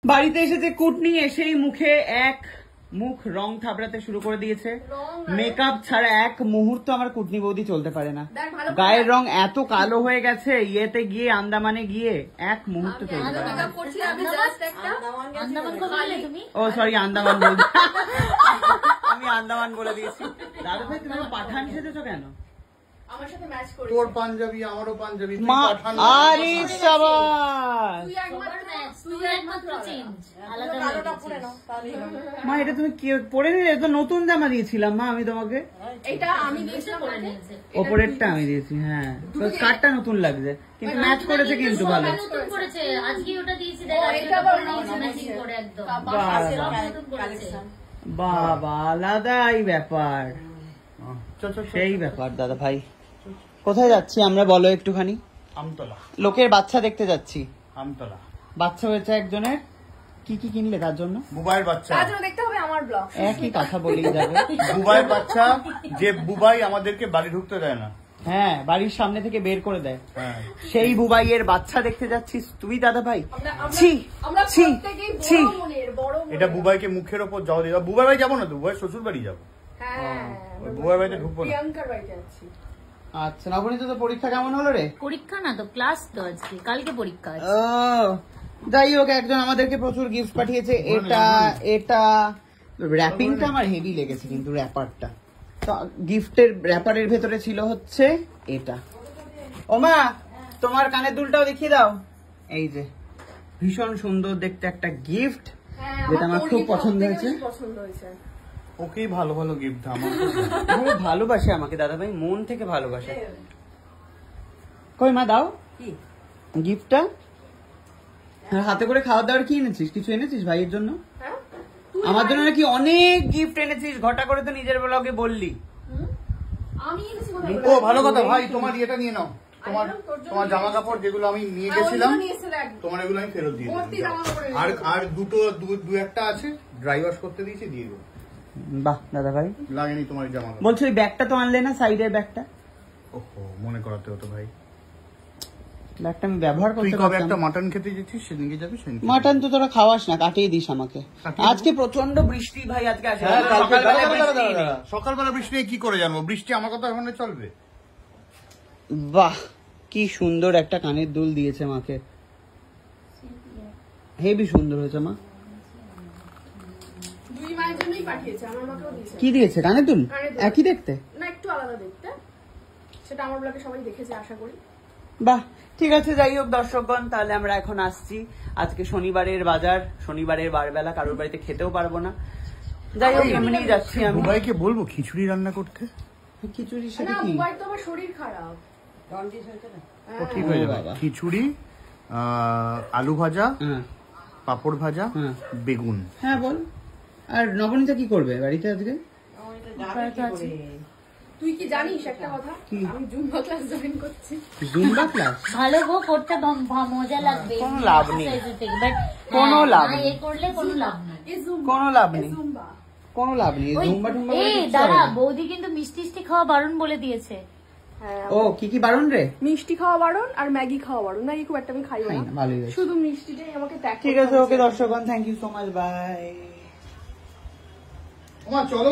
বাড়িতে এসেছে কুটনি, এসেই মুখে এক মুখ রং থাবড়াতে শুরু করে দিয়েছে। মেকআপ ছাড়া এক মুহূর্ত আমার কুটনি বৌদি চলতে পারে না। গায়ের রং এত কালো হয়ে গেছে, ইয়েতে গিয়ে আন্দামানে গিয়ে এক মুহূর্ত চলতে পারে না। ও সরি, আন্দামান বলছি, আমি আন্দামান বলে দিয়েছি। দাদা ভাই তুমি পাঠান সেজেছো কেন? আমার সাথে ম্যাচ করে। তোর পাঞ্জাবি আমারও পাঞ্জাবি। আরে শাবাশ তুই একমাত্র চেঞ্জ, আলাদা আলাদা পরে নাও তাহলেই হবে। মা এটা তুমি কি পরে নিলে? তো নতুন জামা দিয়েছিলাম মা আমি তোমাকে। এটা আমি দিয়েছি, পরে নিয়েছে। ওপরেরটা আমি দিয়েছি। হ্যাঁ তো স্কার্টটা নতুন লাগছে, কিন্তু ম্যাচ করেছে কিন্তু ভালো। নতুন করেছে আজকে, ওটা দিয়েছি দেখ, এটা পরে নিয়েছে ম্যাচিং করে একদম। বাবা আলাদাই ব্যাপার, সেই ব্যাপার। দাদা ভাই কোথায় যাচ্ছি আমরা বলো একটুখানি? আমতলা। লোকের বাচ্চা দেখতে যাচ্ছি। আমতলা বাচ্চা হয়েছে একজনের, কি কি কিনলে তার জন্য? বুবাইয়ের বাচ্চা। তার জন্য দেখতে হবে আমার ব্লগ। একই কথা বলেই যাবে। বুবাইয়ের বাচ্চা, যে বুবাই আমাদেরকে বাড়ি ঢুকতে দেয় না। হ্যাঁ বাড়ির সামনে থেকে বের করে দেয়। হ্যাঁ সেই বুবাইয়ের বাচ্চা দেখতে যাচ্ছিস তুই দাদা ভাই? আমরা প্রত্যেকই বড় মনের, বড় মনের। এটা বুবাইকে মুখের ওপর যাও দিবা। বুবাই বাড়ি যাবো না তো, বুবাই শ্বশুর বাড়ি যাবো। হ্যাঁ বুবাই বাড়িতে ঢুকবো না। প্রিয়াঙ্কার বাড়িতে আছি। আচ্ছা নবনীত তো পরীক্ষা কেমন হলো রে? পরীক্ষা না তো, ক্লাস তো আজকে, কালকে পরীক্ষা আছে। ও যাই হোক, একজন আমাদেরকে প্রচুর গিফট পাঠিয়েছে। এটা র্যাপিংটা আমার হেভি লেগেছে, কিন্তু র্যাপারটা তো গিফটের র্যাপারের ভেতরে ছিল হচ্ছে এটা। ওমা তোমার কানের দুলটাও দেখিয়ে দাও। এই যে ভীষণ সুন্দর দেখতে একটা গিফট, যেটা আমার খুব পছন্দ হয়েছে। ওকেই ভালো ভালো গিফট আমার খুব ভালোবাসে আমাকে দাদা ভাই, মন থেকে ভালোবাসে। কই মা দাও গিফটটা। হাতে করে খাওয়া দাওয়ার কি এনেছিস? কিছু এনেছিস ভাইয়ের জন্য? আমার জন্য নাকি অনেক গিফট এনেছিস, ঘটা করে তো নিজের ব্লগে বললি। ও ভালো কথা ভাই, তোমার ইয়েটা নিয়ে নাও। তোমার জামা কাপড় যেগুলো আমি নিয়ে গেছিলাম, তোমার এগুলো আমি ফেরত দিয়ে দিই। আর দু একটা আছে, ড্রাই ওয়াশ করতে দিয়েছি, দিয়ে দেবো। বাহ দাদা ভাই, লাগেনি তোমার জামা কাপড়। বলছো ওই ব্যাগটা তো আনলে না, সাইডের ব্যাগটা? ওহো মনে করাতে হতো ভাই। ব্যাগটা আমি ব্যবহার তুই করতে কবে পারতাম। একটা মাটন খেতে যেতিস, সেদিনকে যাবি। মাটন তো তোরা খাওয়াস না, কাটিয়ে দিস আমাকে। আজকে প্রচন্ড বৃষ্টি ভাই, আজকে সকালবেলা বৃষ্টি নিয়ে কি করে জানবো? বৃষ্টি আমার কথা ওখানে চলবে। বাহ কি সুন্দর একটা কানের দুল দিয়েছে মাকে, হেবি সুন্দর হয়েছে মা। দুই মায়ের জন্যই পাঠিয়েছে, আমার মাকেও দিয়েছে। কি দিয়েছে? কানের দুল একই দেখতে না, একটু আলাদা দেখতে। সেটা আমার ব্লগে সবাই দেখেছে আশা করি। বাহ ঠিক আছে, যাই হোক দর্শকগণ, তাহলে আমরা এখন আসছি। আজকে শনিবারের বাজার, শনিবারের বারবেলা কারোর বাড়িতে খেতেও পারবো না। যাই হোক এমনি যাচ্ছি আমি। বুবাইকে বলবো খিচুড়ি রান্না করতে। খিচুড়ি না, সেটা কি? বুবাই তো আমার শরীর খারাপ। ও ঠিক হয়ে যাবে। খিচুড়ি, আলু ভাজা, পাপড় ভাজা, বেগুন। হ্যাঁ বল। আর নবনীতা কি করবে বাড়িতে আজকে? তুই কি জানিস একটা কথা? আমি জুম্বা ক্লাস জয়েন করছি। Zumba class? ভালো গো, করতে মজা লাগবে। কোনো লাভ নেই, কোনো লাভ নেই, এই করলে কোনো লাভ নেই, কোনো লাভ নেই, কোনো লাভ নেই। জুম্বা টুম্বা এই দাঁড়া, বৌদি কিন্তু মিষ্টি খাওয়া বারণ বলে দিয়েছে। ও কি কি বারণ রে? মিষ্টি খাওয়া বারণ আর ম্যাগি খাওয়া বারণ। ম্যাগি খুব একটা আমি খাই না, ভালোই। শুধু মিষ্টিটাই আমাকে ত্যাগ করতে হবে। ঠিক আছে, ওকে দর্শকগণ, thank you so much, bye. চলো।